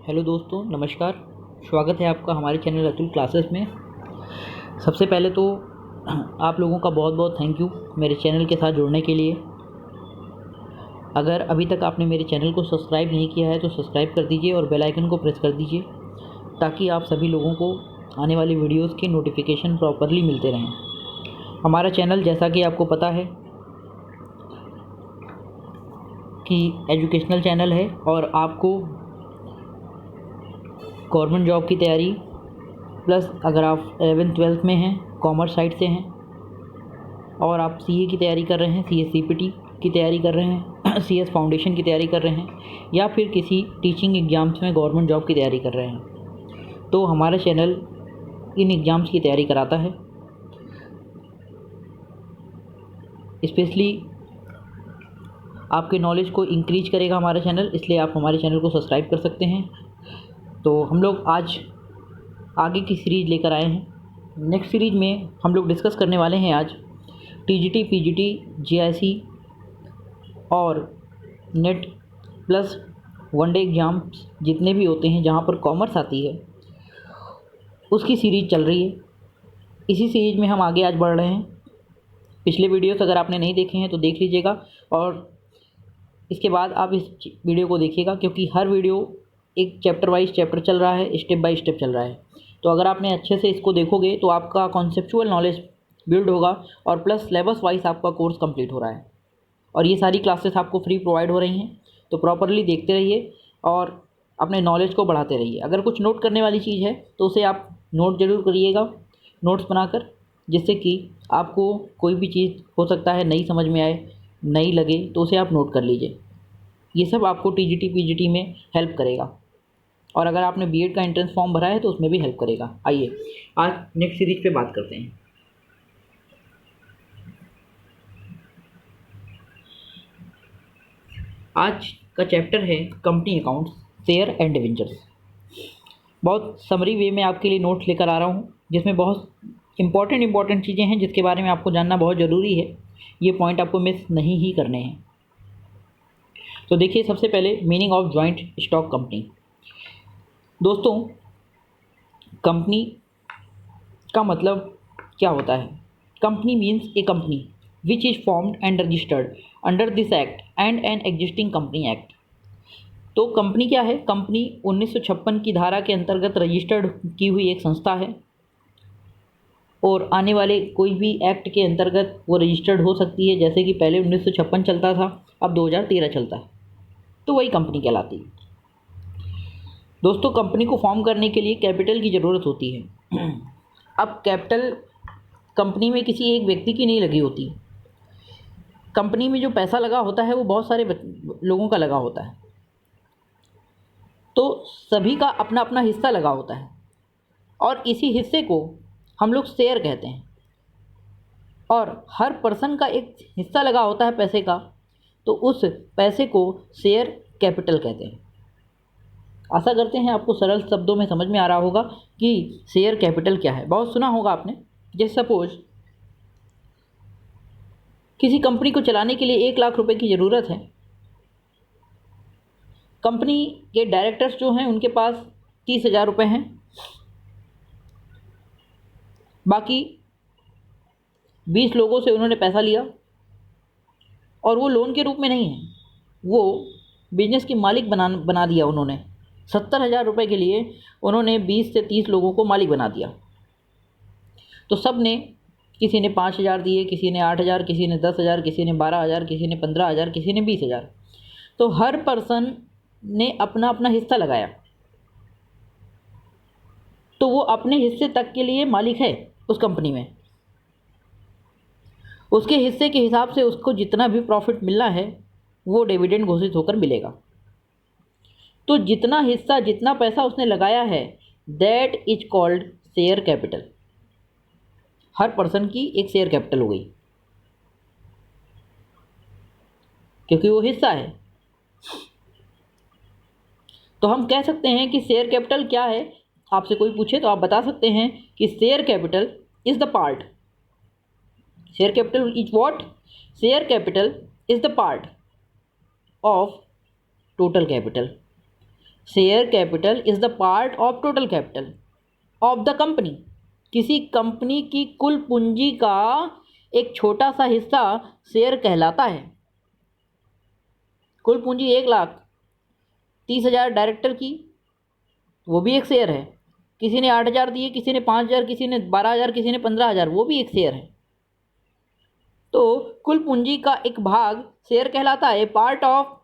Hello दोस्तों, नमस्कार। स्वागत है आपका हमारे चैनल अतुल क्लासेस में। सबसे पहले तो आप लोगों का बहुत बहुत थैंक यू मेरे चैनल के साथ जुड़ने के लिए। अगर अभी तक आपने मेरे चैनल को सब्सक्राइब नहीं किया है तो सब्सक्राइब कर दीजिए और बेल आइकन को प्रेस कर दीजिए ताकि आप सभी लोगों को आने वाली वीडियोस के नोटिफिकेशन प्रॉपरली मिलते रहें। हमारा चैनल, जैसा कि आपको पता है, कि एजुकेशनल चैनल है और आपको गवर्नमेंट जॉब की तैयारी प्लस अगर आप 11th-12th में हैं, कॉमर्स साइड से हैं और आप सीए की तैयारी कर रहे हैं, सीए सीपीटी की तैयारी कर रहे हैं, सीएस फाउंडेशन की तैयारी कर रहे हैं या फिर किसी टीचिंग एग्ज़ाम्स में गवर्नमेंट जॉब की तैयारी कर रहे हैं, तो हमारा चैनल इन एग्ज़ाम्स की तैयारी कराता है। स्पेशली आपके नॉलेज को इंक्रीज करेगा हमारा चैनल, इसलिए आप हमारे चैनल को सब्सक्राइब कर सकते हैं। तो हम लोग आज आगे की सीरीज़ लेकर आए हैं। नेक्स्ट सीरीज़ में हम लोग डिस्कस करने वाले हैं आज टीजीटी, पीजीटी, जेआईसी और नेट प्लस वनडे एग्ज़ाम्स जितने भी होते हैं जहां पर कॉमर्स आती है, उसकी सीरीज़ चल रही है। इसी सीरीज़ में हम आगे आज बढ़ रहे हैं। पिछले वीडियोस अगर आपने नहीं देखे हैं तो देख लीजिएगा और इसके बाद आप इस वीडियो को देखिएगा, क्योंकि हर वीडियो एक चैप्टर वाइज चैप्टर चल रहा है, स्टेप बाय स्टेप चल रहा है। तो अगर आपने अच्छे से इसको देखोगे तो आपका कॉन्सेप्चुअल नॉलेज बिल्ड होगा और प्लस सिलेबस वाइज आपका कोर्स कंप्लीट हो रहा है और ये सारी क्लासेस आपको फ्री प्रोवाइड हो रही हैं। तो प्रॉपरली देखते रहिए और अपने नॉलेज को बढ़ाते रहिए। अगर कुछ नोट करने वाली चीज़ है तो उसे आप नोट ज़रूर करिएगा, नोट्स बनाकर, जिससे कि आपको कोई भी चीज़ हो सकता है नई समझ में आए, नई लगे, तो उसे आप नोट कर लीजिए। ये सब आपको टीजीटी पीजीटी में हेल्प करेगा और अगर आपने बीएड का एंट्रेंस फॉर्म भरा है तो उसमें भी हेल्प करेगा। आइए आज नेक्स्ट सीरीज पे बात करते हैं। आज का चैप्टर है company accounts, share and debentures. बहुत समरी वे में आपके लिए नोट्स लेकर आ रहा हूँ, जिसमें बहुत इंपॉर्टेंट चीज़ें हैं जिसके बारे में आपको जानना बहुत ज़रूरी है। ये पॉइंट आपको मिस नहीं ही करने हैं। तो देखिए, सबसे पहले meaning of joint stock company. दोस्तों, कंपनी का मतलब क्या होता है? Company means A company which is formed and registered under this act and an existing company act. तो कंपनी क्या है? कंपनी 1956 की धारा के अंतर्गत रजिस्टर्ड की हुई एक संस्था है और आने वाले कोई भी एक्ट के अंतर्गत वो रजिस्टर्ड हो सकती है। जैसे कि पहले 1956 चलता था, अब 2013 चलता है, तो वही कंपनी कहलाती है। दोस्तों, कंपनी को फॉर्म करने के लिए कैपिटल की ज़रूरत होती है। अब कैपिटल कंपनी में किसी एक व्यक्ति की नहीं लगी होती। कंपनी में जो पैसा लगा होता है वो बहुत सारे लोगों का लगा होता है, तो सभी का अपना अपना हिस्सा लगा होता है और इसी हिस्से को हम लोग शेयर कहते हैं। और हर पर्सन का एक हिस्सा लगा होता है पैसे का, तो उस पैसे को शेयर कैपिटल कहते हैं। आशा करते हैं आपको सरल शब्दों में समझ में आ रहा होगा कि शेयर कैपिटल क्या है। बहुत सुना होगा आपने। जैसे सपोज किसी कंपनी को चलाने के लिए 1 लाख रुपए की ज़रूरत है। कंपनी के डायरेक्टर्स जो हैं उनके पास 30,000 रुपये हैं, बाकी 20 लोगों से उन्होंने पैसा लिया और वो लोन के रूप में नहीं है, वो बिजनेस की मालिक बना दिया उन्होंने। 70,000 रुपये के लिए उन्होंने 20 से 30 लोगों को मालिक बना दिया। तो सब ने, किसी ने 5,000 दिए, किसी ने 8,000, किसी ने 10,000, किसी ने 12,000, किसी ने 15,000, किसी ने 20,000। तो हर पर्सन ने अपना अपना हिस्सा लगाया, तो वो अपने हिस्से तक के लिए मालिक है उस कंपनी में। उसके हिस्से के हिसाब से उसको जितना भी प्रॉफिट मिलना है वो डिविडेंड घोषित होकर मिलेगा। तो जितना हिस्सा, जितना पैसा उसने लगाया है, that is called share capital. Her person की एक शेयर कैपिटल हो गई, क्योंकि वो हिस्सा है। तो हम कह सकते हैं कि शेयर कैपिटल क्या है। आपसे कोई पूछे तो आप बता सकते हैं कि share capital is the part. Share capital is what? Share capital is the part of total capital. Share capital is the part of total capital of the company. किसी कंपनी की कुल पूंजी का एक छोटा सा हिस्सा शेयर कहलाता है। कुल पूंजी 1,00,000, 30,000 डायरेक्टर की, वो भी एक शेयर है। किसी ने 8,000 दिए, किसी ने 5,000, किसी ने 12,000, किसी ने 15,000, वो भी एक शेयर है। तो कुल पूंजी का एक भाग शेयर कहलाता है। Part of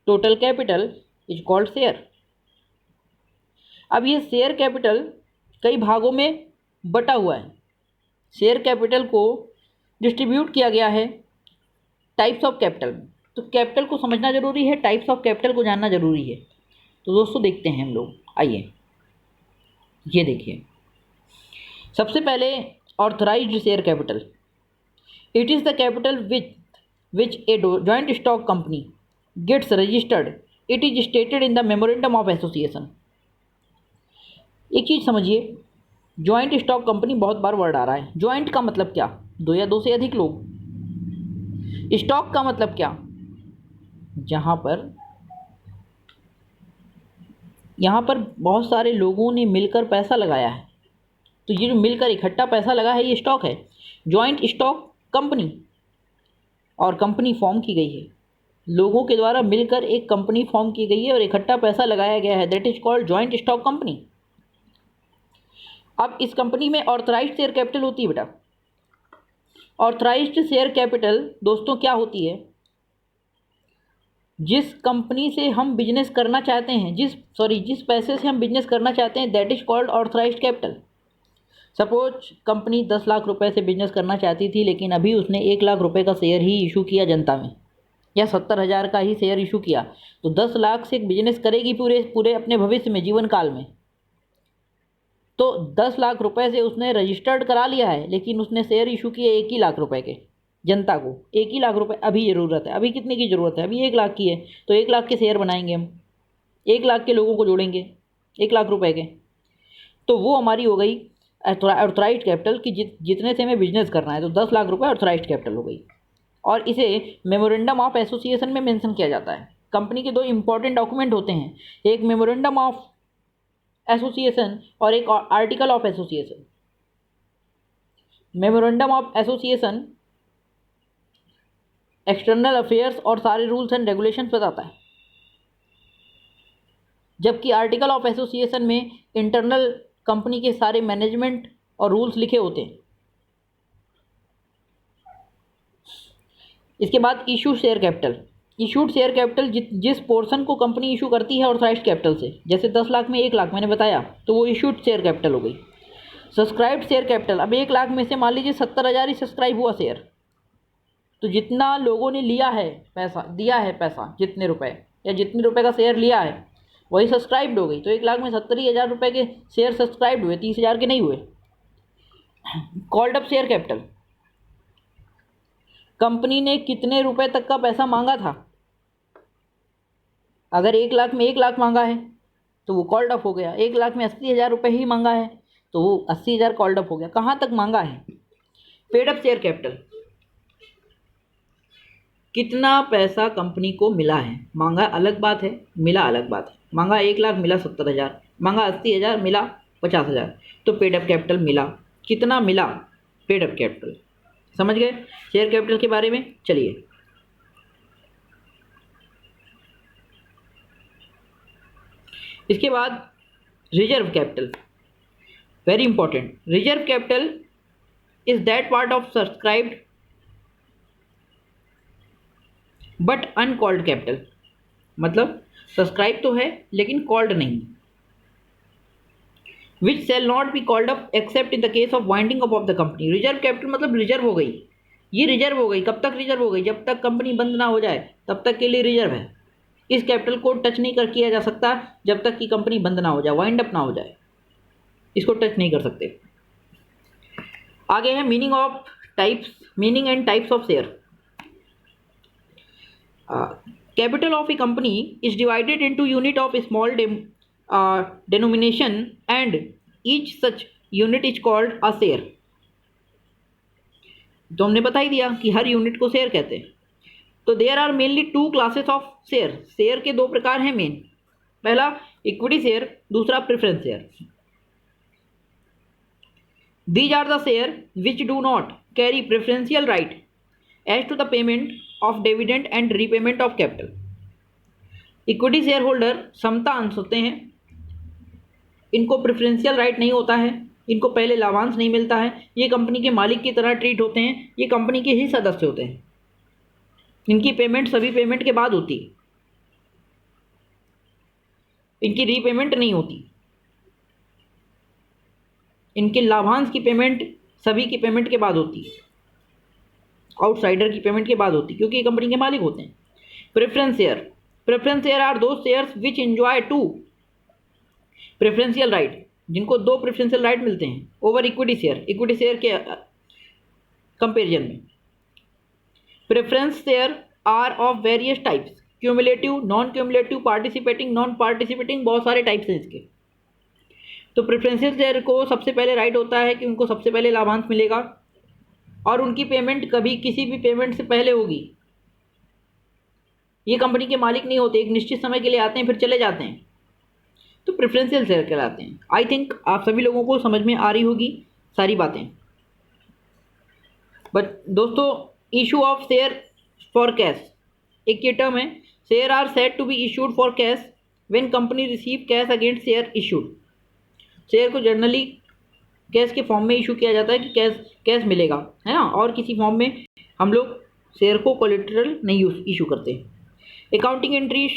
total capital is called share. अब ये शेयर कैपिटल कई भागों में बटा हुआ है। शेयर कैपिटल को डिस्ट्रीब्यूट किया गया है टाइप्स ऑफ कैपिटल में। तो कैपिटल को समझना जरूरी है, टाइप्स ऑफ कैपिटल को जानना जरूरी है। तो दोस्तों देखते हैं हम लोग, आइए ये देखिए। सबसे पहले authorised share capital. It is the capital which a joint stock company gets registered. It is stated in the memorandum of association. एक चीज़ समझिए, जॉइंट स्टॉक कंपनी बहुत बार वर्ड आ रहा है। जॉइंट का मतलब क्या? दो या दो से अधिक लोग। स्टॉक का मतलब क्या? यहाँ पर बहुत सारे लोगों ने मिलकर पैसा लगाया है। तो ये जो मिलकर इकट्ठा पैसा लगा है, ये स्टॉक है। जॉइंट स्टॉक कंपनी, और कंपनी फॉर्म की गई है, लोगों के द्वारा मिलकर एक कंपनी फॉर्म की गई है और इकट्ठा पैसा लगाया गया है। That is called joint stock company. अब इस कंपनी में ऑथराइज्ड शेयर कैपिटल होती है बेटा। ऑथराइज्ड शेयर कैपिटल दोस्तों क्या होती है? जिस कंपनी से हम बिजनेस करना चाहते हैं, जिस पैसे से हम बिजनेस करना चाहते हैं, that is called authorised capital. Suppose company 10 lakh रुपए से बिजनेस करना चाहती थी, लेकिन अभी उसने 1,00,000 रुपए का शेयर ही इशू किया जनता में, या 70,000 का ही शेयर इशू किया। तो 10 लाख से बिजनेस करेगी पूरे अपने भविष्य में, जीवन काल में। तो 10 लाख रुपए से उसने रजिस्टर्ड करा लिया है, लेकिन उसने शेयर इशू किए 1,00,000 रुपए के। जनता को 1,00,000 रुपए अभी ज़रूरत है। अभी कितने की ज़रूरत है? अभी 1,00,000 की है। तो 1,00,000 के शेयर बनाएंगे हम, 1,00,000 के लोगों को जोड़ेंगे 1,00,000 रुपए के। तो वो हमारी हो गई ऑथराइज्ड कैपिटल की जितने से हमें बिजनेस करना है। तो 10 लाख रुपए ऑथराइज्ड कैपिटल हो गई। और इसे मेमोरेंडम ऑफ एसोसिएशन में मेंशन किया जाता है। कंपनी के दो इंपॉर्टेंट डॉक्यूमेंट होते हैं, एक मेमोरेंडम ऑफ एसोसिएशन और एक article of association. Memorandum of association external affairs और सारे रूल्स एंड रेगुलेशंस बताता है, जबकि आर्टिकल ऑफ एसोसिएशन में इंटरनल कंपनी के सारे मैनेजमेंट और रूल्स लिखे होते हैं। इसके बाद issue share capital. Issued share capital जिस पोर्शन को कंपनी इशू करती है ऑथराइज्ड कैपिटल से, जैसे 10 लाख में 1,00,000 मैंने बताया, तो वो इशूड शेयर कैपिटल हो गई। Subscribed share capital. अब 1,00,000 में से मान लीजिए 70,000 ही सब्सक्राइब हुआ शेयर, तो जितना लोगों ने लिया है पैसा, दिया है पैसा, जितने रुपए या जितने रुपए का शेयर लिया है वही सब्सक्राइब्ड हो गई। तो 1,00,000 में 70,000 रुपये के शेयर सब्सक्राइब्ड हुए, 30,000 के नहीं हुए। Called up share capital. Company ने कितने रुपए तक का पैसा मांगा था? अगर 1,00,000 में 1,00,000 मांगा है तो वो कॉल्ड अप हो गया। 1,00,000 में 80,000 रुपये ही मांगा है तो वो 80,000 कॉल्ड अप हो गया। कहाँ तक मांगा है? Paid up share capital. कितना पैसा कंपनी को मिला है? मांगा अलग बात है, मिला अलग बात है। मांगा 1,00,000, मिला 70,000, मांगा 80,000, मिला 50,000। तो पेड अप कैपिटल मिला। कितना मिला? Paid up capital. समझ गए शेयर कैपिटल के बारे में? चलिए इसके बाद reserve capital, very important. Reserve capital is that part of subscribed but uncalled capital. मतलब सब्सक्राइब तो है लेकिन कॉल्ड नहीं। Which shall not be called up except in the case of winding up of the company. Reserve capital मतलब reserve हो गई। ये reserve हो गई। कब तक रिजर्व हो गई? जब तक कंपनी बंद ना हो जाए तब तक के लिए रिजर्व है। इस कैपिटल को टच नहीं किया जा सकता जब तक कि कंपनी बंद ना हो जाए, वाइंड अप ना हो जाए, इसको टच नहीं कर सकते। आगे है meaning of types, meaning and types of share. Capital of a company is divided into unit of small denomination and each such unit is called a share। तो हमने बता ही दिया कि हर यूनिट को शेयर कहते हैं। तो there are mainly 2 classes of share. शेयर के 2 प्रकार हैं मेन। पहला इक्विटी शेयर, दूसरा preference share. These are the shares which do not carry preferential right as to the payment of dividend and repayment of capital। Equity share holder समता अंश होते हैं, इनको प्रेफरेंशियल राइट नहीं होता है, इनको पहले लाभांश नहीं मिलता है, ये कंपनी के मालिक की तरह ट्रीट होते हैं, ये कंपनी के ही सदस्य होते हैं, इनकी पेमेंट सभी पेमेंट के बाद होती है, इनकी रीपेमेंट नहीं होती, इनके लाभांश की पेमेंट सभी की पेमेंट के बाद होती है, आउटसाइडर की पेमेंट के बाद होती है, क्योंकि ये कंपनी के मालिक होते हैं। Preference share are the shares which enjoy to preferential right, जिनको दो प्रेफरेंशियल राइट मिलते हैं ओवर इक्विटी शेयर के कंपेरिजन में। Preference share are of various types, cumulative, non cumulative, participating, non participating, बहुत सारे टाइप्स हैं इसके। तो प्रेफरेंशियल शेयर को सबसे पहले राइट होता है कि उनको सबसे पहले लाभांश मिलेगा और उनकी पेमेंट कभी किसी भी पेमेंट से पहले होगी। ये कंपनी के मालिक नहीं होते, एक निश्चित समय के लिए आते हैं फिर चले जाते हैं, तो प्रेफरेंशियल शेयर कहलाते हैं। आई थिंक आप सभी लोगों को समझ में आ रही होगी सारी बातें। बट दोस्तों, issue of share for cash, एक ये टर्म है, share are said to be issued for cash when company receive cash against share issued. Share को जनरली कैश के फॉर्म में इशू किया जाता है कि कैश मिलेगा, है ना, और किसी फॉर्म में हम लोग शेयर को कोलेटरल नहीं इशू करते। Accounting entries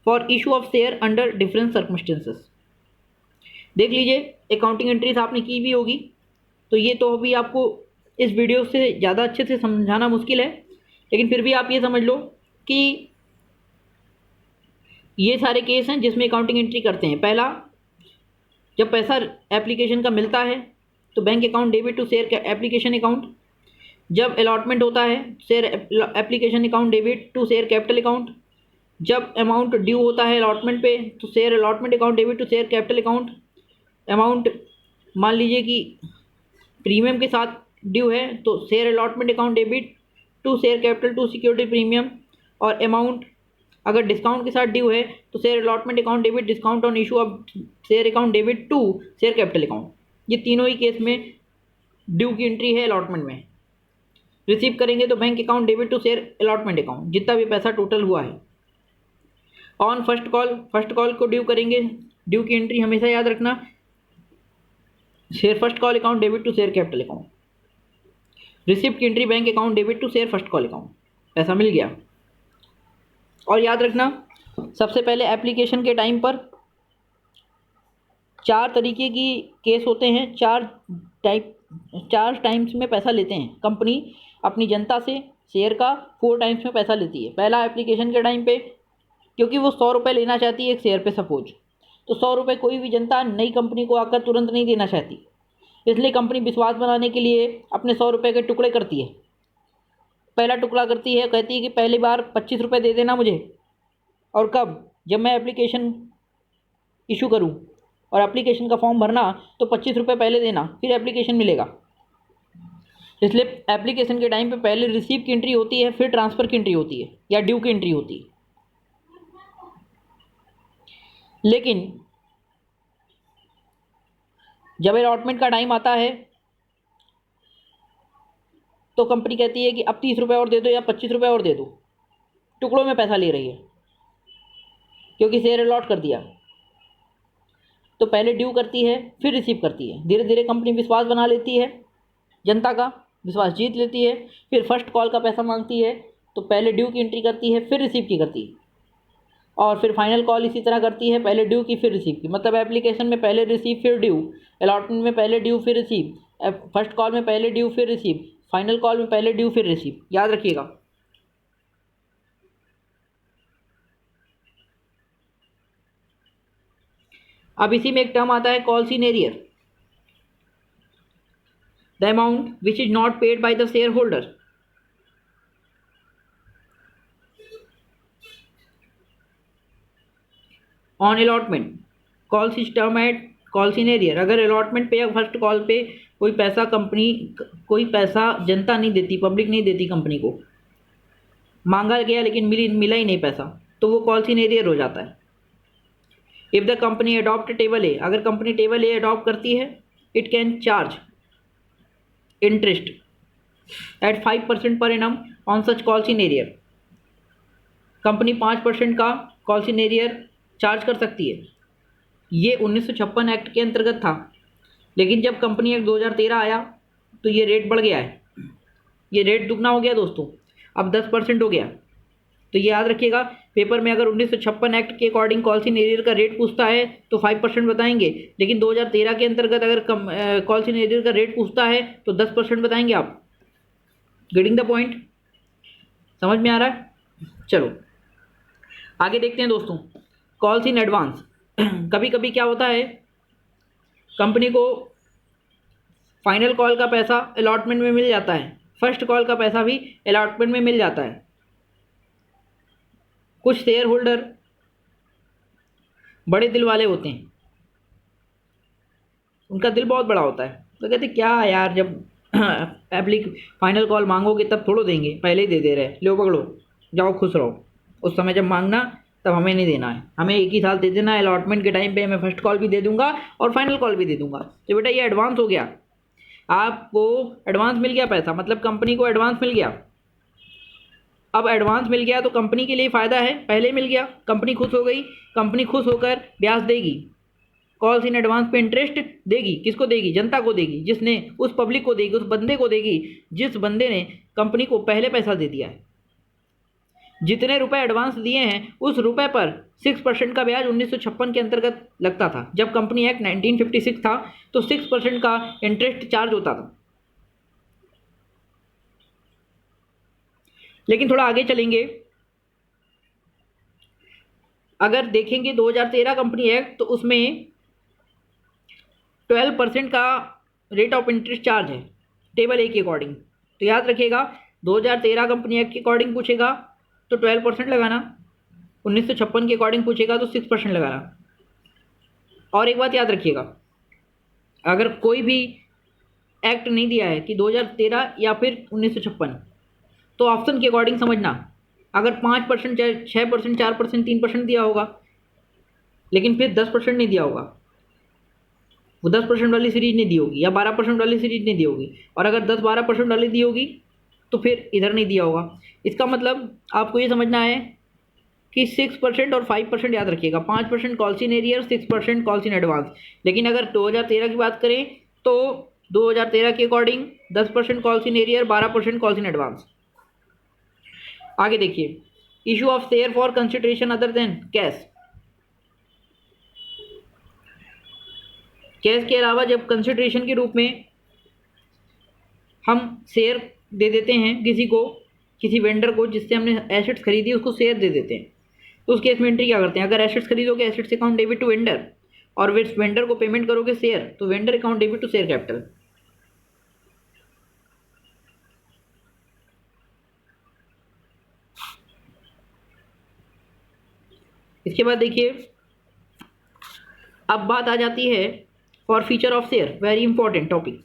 for issue of share under different circumstances, देख लीजिए अकाउंटिंग एंट्रीज आपने की भी होगी, तो ये तो अभी आपको इस वीडियो से ज़्यादा अच्छे से समझाना मुश्किल है, लेकिन फिर भी आप ये समझ लो कि ये सारे केस हैं जिसमें अकाउंटिंग एंट्री करते हैं। पहला, जब पैसा एप्लीकेशन का मिलता है तो bank account debit to share application account. जब अलॉटमेंट होता है share application account debit to share capital account. जब अमाउंट ड्यू होता है अलॉटमेंट पे तो share allotment account debit to share capital account. Amount मान लीजिए कि प्रीमियम के साथ ड्यू है तो share allotment account debit to share capital to security premium. और अमाउंट अगर डिस्काउंट के साथ ड्यू है तो share allotment account debit discount on issue of share account debit to share capital account. ये तीनों ही केस में ड्यू की एंट्री है अलॉटमेंट में। रिसीव करेंगे तो bank account debit to share allotment account, जितना भी पैसा टोटल हुआ है। ऑन फर्स्ट कॉल को ड्यू करेंगे, ड्यू की एंट्री हमेशा याद रखना, share first call account debit to share capital account. Receipt की entry bank account debit to share first call account, पैसा मिल गया। और याद रखना सबसे पहले एप्लीकेशन के टाइम पर 4 तरीके की केस होते हैं, 4 टाइम्स में पैसा लेते हैं कंपनी अपनी जनता से, शेयर का 4 टाइम्स में पैसा लेती है। पहला एप्लीकेशन के टाइम पे, क्योंकि वो 100 रुपये लेना चाहती है एक शेयर पे सपोज, तो 100 रुपये कोई भी जनता नई कंपनी को आकर तुरंत नहीं देना चाहती, इसलिए कंपनी विश्वास बनाने के लिए अपने 100 रुपये के टुकड़े करती है। पहला टुकड़ा करती है, कहती है कि पहली बार 25 रुपये दे देना मुझे, और कब, जब मैं एप्लीकेशन इशू करूं और एप्लीकेशन का फॉर्म भरना तो 25 रुपये पहले देना, फिर एप्लीकेशन मिलेगा। इसलिए एप्लीकेशन के टाइम पे पहले रिसीव की एंट्री होती है, फिर ट्रांसफ़र की एंट्री होती है या ड्यू की एंट्री होती है। लेकिन जब अलॉटमेंट का टाइम आता है तो कंपनी कहती है कि अब 30 रुपये और दे दो या 25 रुपये और दे दो, टुकड़ों में पैसा ले रही है क्योंकि शेयर अलॉट कर दिया। तो पहले ड्यू करती है फिर रिसीव करती है, धीरे धीरे कंपनी विश्वास बना लेती है, जनता का विश्वास जीत लेती है। फिर फर्स्ट कॉल का पैसा मांगती है तो पहले ड्यू की एंट्री करती है फिर रिसीव की करती है, और फिर फाइनल कॉल इसी तरह करती है, पहले ड्यू की फिर रिसीव की। मतलब एप्लीकेशन में पहले रिसीव फिर ड्यू, अलॉटमेंट में पहले ड्यू फिर रिसीव, फर्स्ट कॉल में पहले ड्यू फिर रिसीव, फाइनल कॉल में पहले ड्यू फिर रिसीव। याद रखिएगा। अब इसी में एक टर्म आता है calls in arrear, the amount which is not paid by the share holder on allotment, calls is term at calls in arrear. अगर अलॉटमेंट पे या फर्स्ट कॉल पे कोई पैसा जनता नहीं देती, पब्लिक नहीं देती, कंपनी को मांगा गया लेकिन मिला ही नहीं पैसा, तो वो कॉल्स इन एरियर हो जाता है। If the company adopt table A, अगर कंपनी टेबल ए अडॉप्ट करती है, it can charge interest at 5% per annum on such calls in arrear. Company 5% का कॉल्स इन एरियर चार्ज कर सकती है। ये 1956 एक्ट के अंतर्गत था, लेकिन जब कंपनी एक्ट 2013 आया तो ये रेट बढ़ गया है, ये रेट दुगना हो गया दोस्तों, अब 10% हो गया। तो ये याद रखिएगा, पेपर में अगर 1956 एक्ट के अकॉर्डिंग कॉल्स इन एरियर का रेट पूछता है तो 5% बताएंगे, लेकिन 2013 के अंतर्गत अगर कॉल्स इन एरियर का रेट पूछता है तो 10% बताएंगे आप। Getting the point? समझ में आ रहा है? चलो आगे देखते हैं दोस्तों, कॉल्स इन एडवांस। कभी कभी क्या होता है, कंपनी को फाइनल कॉल का पैसा अलॉटमेंट में मिल जाता है, फर्स्ट कॉल का पैसा भी अलॉटमेंट में मिल जाता है। कुछ शेयर होल्डर बड़े दिल वाले होते हैं, उनका दिल बहुत बड़ा होता है, तो कहते क्या यार, जब फाइनल कॉल मांगोगे तब थोड़ो देंगे, पहले ही दे दे रहे, लो पकड़ो जाओ खुश रहो, उस समय जब मांगना तब हमें नहीं देना है, हमें एक ही साल दे देना है, अलॉटमेंट के टाइम पे मैं फर्स्ट कॉल भी दे दूंगा और फाइनल कॉल भी दे दूंगा। तो बेटा ये एडवांस हो गया, आपको एडवांस मिल गया पैसा, मतलब कंपनी को एडवांस मिल गया। अब एडवांस मिल गया तो कंपनी के लिए फ़ायदा है, पहले मिल गया, कंपनी खुश हो गई, कंपनी खुश होकर ब्याज देगी, कॉल्स इन एडवांस पे इंटरेस्ट देगी। किसको देगी? जनता को देगी, जिसने, उस पब्लिक को देगी, उस बंदे को देगी जिस बंदे ने कंपनी को पहले पैसा दे दिया है। जितने रुपए एडवांस दिए हैं उस रुपए पर 6% का ब्याज 1956 के अंतर्गत लगता था। जब कंपनी एक्ट 1956 था तो 6% का इंटरेस्ट चार्ज होता था। लेकिन थोड़ा आगे चलेंगे, अगर देखेंगे 2013 कंपनी एक्ट तो उसमें 12% का रेट ऑफ इंटरेस्ट चार्ज है टेबल ए के अकॉर्डिंग। तो याद रखिएगा, 2013 कंपनी एक्ट के अकॉर्डिंग पूछेगा तो 12% लगाना, 1956 के अकॉर्डिंग पूछेगा तो 6% लगाना। और एक बात याद रखिएगा, अगर कोई भी एक्ट नहीं दिया है कि 2013 या फिर 1956, तो ऑप्शन के अकॉर्डिंग समझना, अगर 5%, 6%, 4%, 3% दिया होगा, लेकिन फिर 10% नहीं दिया होगा, वो 10% वाली सीरीज नहीं दी होगी, या 12% वाली सीरीज नहीं दी होगी, और अगर 10-12% वाली दी होगी तो फिर इधर नहीं दिया होगा। इसका मतलब आपको ये समझना है कि 6% और 5% याद रखिएगा, 5% calls in arrear, 6% calls in advance. लेकिन अगर 2013 की बात करें तो 2013 के according 10% calls in arrear, 12% calls in advance. आगे देखिए, issue of share for consideration other than cash. Cash के अलावा जब कंसिडरेशन के रूप में हम शेयर दे देते हैं किसी को, किसी वेंडर को जिससे हमने एसेट्स खरीदी, उसको शेयर दे देते हैं, तो उस केस में एंट्री क्या करते हैं? अगर एसेट्स खरीदोगे, assets account debit to vendor, और वेंडर को पेमेंट करोगे शेयर, तो vendor account debit to share capital. इसके बाद देखिए, अब बात आ जाती है forfeiture of share, very important topic.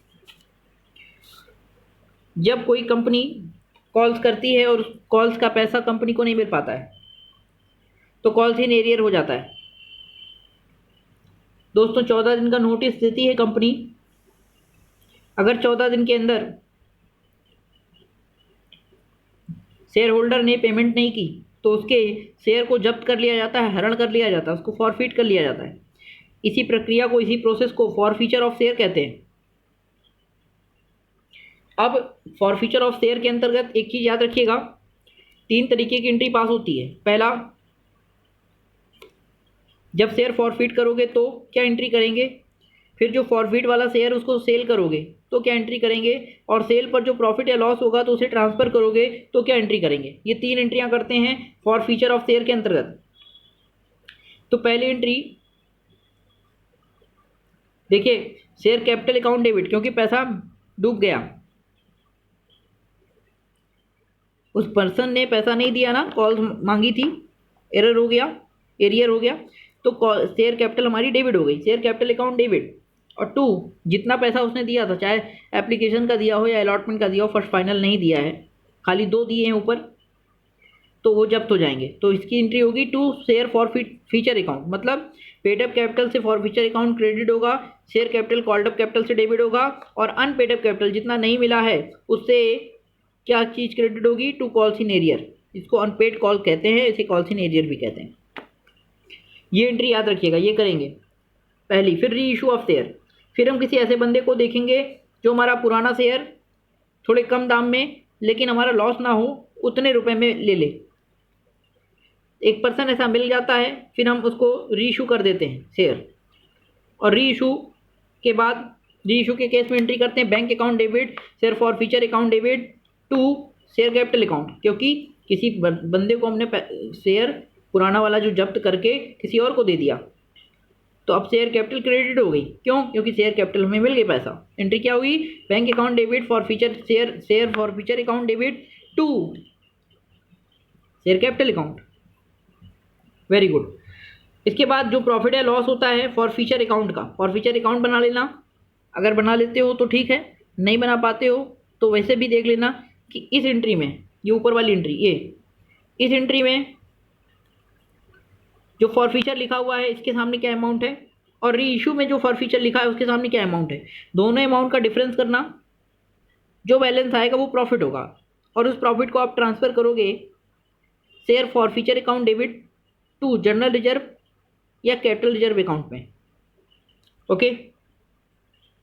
जब कोई कंपनी कॉल्स करती है और कॉल्स का पैसा कंपनी को नहीं मिल पाता है तो कॉल्स इन एरियर हो जाता है। दोस्तों 14 दिन का नोटिस देती है कंपनी, अगर 14 दिन के अंदर शेयर होल्डर ने पेमेंट नहीं की तो उसके शेयर को जब्त कर लिया जाता है, हरण कर लिया जाता है, उसको फॉरफिट कर लिया जाता है। इसी प्रक्रिया को, इसी प्रोसेस को फॉरफीचर ऑफ शेयर कहते हैं। अब फॉरफीचर ऑफ शेयर के अंतर्गत एक चीज़ याद रखिएगा, 3 तरीके की एंट्री पास होती है। पहला, जब शेयर फॉरफिट करोगे तो क्या एंट्री करेंगे, फिर जो फॉरफिट वाला शेयर उसको सेल करोगे तो क्या एंट्री करेंगे, और सेल पर जो प्रॉफिट या लॉस होगा तो उसे ट्रांसफ़र करोगे तो क्या एंट्री करेंगे। ये 3 एंट्रियां करते हैं फॉरफीचर ऑफ शेयर के अंतर्गत। तो पहली एंट्री देखिए, शेयर कैपिटल अकाउंट डेबिट, क्योंकि पैसा डूब गया, उस पर्सन ने पैसा नहीं दिया ना, कॉल मांगी थी, एरर हो गया, एरियर हो गया, तो शेयर कैपिटल हमारी डेबिट हो गई, शेयर कैपिटल अकाउंट डेबिट। और 2, जितना पैसा उसने दिया था, चाहे एप्लीकेशन का दिया हो या अलॉटमेंट का दिया हो, फर्स्ट फाइनल नहीं दिया है, खाली 2 दिए हैं ऊपर, तो वो जब्त हो जाएंगे। तो इसकी एंट्री होगी to share forfeiture account, मतलब पेड अप कैपिटल से फॉर फीचर अकाउंट क्रेडिट होगा, share capital called up capital से डेबिट होगा, और अनपेड अप कैपिटल जितना नहीं मिला है उससे क्या चीज़ क्रेडिट होगी, टू कॉल्स इन एरियर। इसको अनपेड कॉल कहते हैं, इसे कॉल्स इन एरियर भी कहते हैं। ये एंट्री याद रखिएगा, ये करेंगे पहली। फिर री इशू ऑफ शेयर, फिर हम किसी ऐसे बंदे को देखेंगे जो हमारा पुराना शेयर थोड़े कम दाम में, लेकिन हमारा लॉस ना हो, उतने रुपए में ले ले। एक पर्सन ऐसा मिल जाता है, फिर हम उसको री इशू कर देते हैं शेयर, और री इशू के बाद री इशू के केस में एंट्री करते हैं bank account debit, share forfeiture account debit to share capital account, क्योंकि किसी बंदे को हमने शेयर पुराना वाला जो जब्त करके किसी और को दे दिया, तो अब शेयर कैपिटल क्रेडिट हो गई। क्यों? क्योंकि शेयर कैपिटल हमें मिल गई पैसा। एंट्री क्या हुई? Bank account debit forfeiture share forfeiture account debit to share capital account. Very good. इसके बाद जो प्रॉफिट या लॉस होता है फॉर फ्यूचर अकाउंट का, फॉर फ्यूचर अकाउंट बना लेना। अगर बना लेते हो तो ठीक है, नहीं बना पाते हो तो वैसे भी देख लेना कि इस एंट्री में, ये ऊपर वाली एंट्री, ये इस एंट्री में जो फॉर फीचर लिखा हुआ है इसके सामने क्या अमाउंट है, और री इशू में जो फॉर फीचर लिखा है उसके सामने क्या अमाउंट है। दोनों अमाउंट का डिफरेंस करना, जो बैलेंस आएगा वो प्रॉफिट होगा, और उस प्रॉफिट को आप ट्रांसफ़र करोगे share forfeiture account debit to general reserve या कैपिटल रिजर्व अकाउंट में। ओके,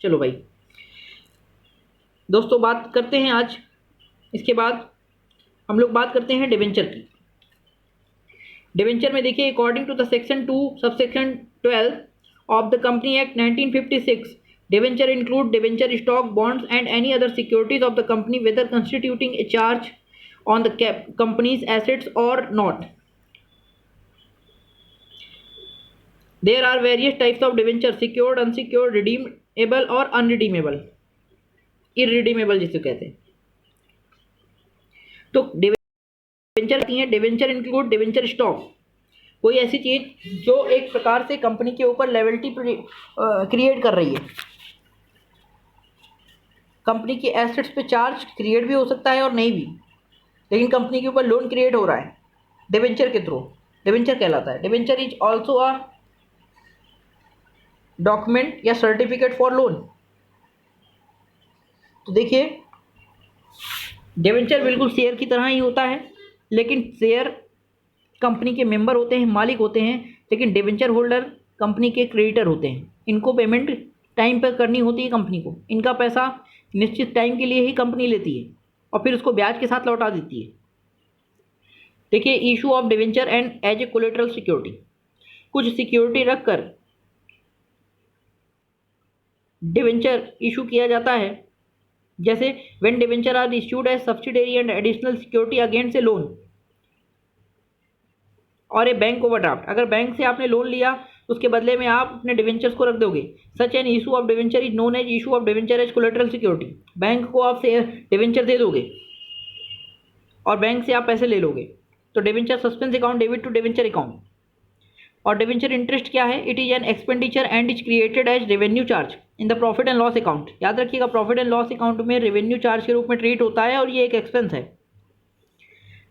चलो भाई दोस्तों, बात करते हैं आज। इसके बाद हम लोग बात करते हैं डिवेंचर की। डिवेंचर में देखिए, according to the section 2 subsection 12 of the company act 1956, debenture include debenture stock, bonds and any other securities of the company whether constituting a charge on the company's assets or not. There are various types of debenture: secured, unsecured, redeemable और unredeemable, irredeemable जिसे कहते हैं। तो debenture आती है, debenture include debenture stock, कोई ऐसी चीज जो एक प्रकार से कंपनी के ऊपर लायबिलिटी क्रिएट कर रही है। कंपनी के एसेट्स पे चार्ज क्रिएट भी हो सकता है और नहीं भी, लेकिन कंपनी के ऊपर लोन क्रिएट हो रहा है डिवेंचर के थ्रू, डिवेंचर कहलाता है। Debenture is also a document या सर्टिफिकेट फॉर लोन। तो देखिए, डिवेंचर बिल्कुल शेयर की तरह ही होता है, लेकिन शेयर कंपनी के मेंबर होते हैं, मालिक होते हैं, लेकिन डिवेंचर होल्डर कंपनी के क्रेडिटर होते हैं। इनको पेमेंट टाइम पर करनी होती है कंपनी को, इनका पैसा निश्चित टाइम के लिए ही कंपनी लेती है और फिर उसको ब्याज के साथ लौटा देती है। देखिए, issue of debenture and as a collateral security, कुछ सिक्योरिटी रखकर डिवेंचर इशू किया जाता है, जैसे when debenture are issued as subsidiary and additional security against a loan or a bank overdraft. अगर बैंक से आपने लोन लिया, उसके बदले में आप अपने डिवेंचर्स को रख दोगे। Such an issue of debenture is known as issue of debenture as collateral security. Bank को आप डिवेंचर दे दोगे और बैंक से आप पैसे ले लोगे, तो debenture suspense account debit to debenture account. और डिवेंचर इंटरेस्ट क्या है? It is an expenditure and is created as revenue charge in the profit and loss account. याद रखिएगा, प्रॉफिट एंड लॉस अकाउंट में रेवेन्यू चार्ज के रूप में treat होता है और ये एक एक्सपेंस है।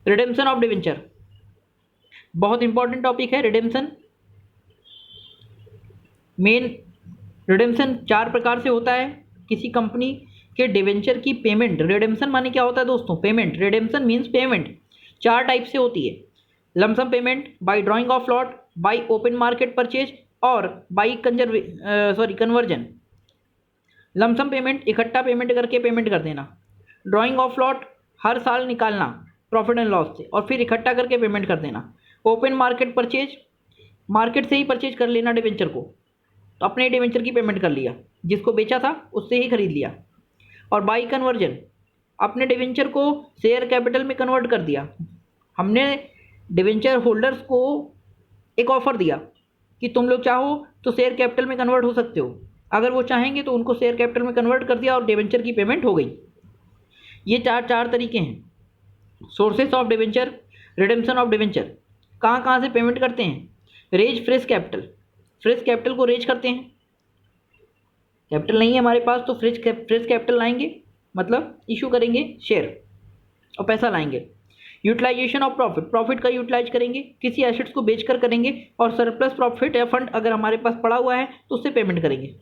रिडेम्पशन ऑफ डिवेंचर बहुत इंपॉर्टेंट टॉपिक है। रिडेम्पशन, मेन रिडेम्पशन 4 प्रकार से होता है। किसी कंपनी के डिवेंचर की पेमेंट, रिडेम्पशन माने क्या होता है दोस्तों? Payment. Redemption means payment 4 type से होती है: lump sum payment, bye drawing of lot, bye open market purchase और बाय कन्वर्जन। लमसम पेमेंट, इकट्ठा पेमेंट करके पेमेंट कर देना। ड्रॉइंग ऑफ लॉट, हर साल निकालना प्रॉफिट एंड लॉस से और फिर इकट्ठा करके पेमेंट कर देना। ओपन मार्केट परचेज, मार्केट से ही परचेज कर लेना डिवेंचर को, तो अपने डिवेंचर की पेमेंट कर लिया, जिसको बेचा था उससे ही खरीद लिया। और बाय कन्वर्जन, अपने डिवेंचर को शेयर कैपिटल में कन्वर्ट कर दिया। हमने डिवेंचर होल्डर्स को एक ऑफर दिया कि तुम लोग चाहो तो शेयर कैपिटल में कन्वर्ट हो सकते हो। अगर वो चाहेंगे तो उनको शेयर कैपिटल में कन्वर्ट कर दिया और डिवेंचर की पेमेंट हो गई। ये चार तरीके हैं। Sources of debenture, redemption of debenture. कहाँ कहाँ से पेमेंट करते हैं? Raise fresh capital, fresh capital को रेज करते हैं। कैपिटल नहीं है हमारे पास तो फ्रेश कैपिटल लाएंगे, मतलब इशू करेंगे शेयर और पैसा लाएंगे। यूटिलाइजेशन ऑफ प्रॉफिट, प्रॉफिट का यूटिलाइज करेंगे, किसी एसेट्स को बेचकर करेंगे, और सरप्लस प्रॉफिट या फंड अगर हमारे पास पड़ा हुआ है तो उससे पेमेंट करेंगे।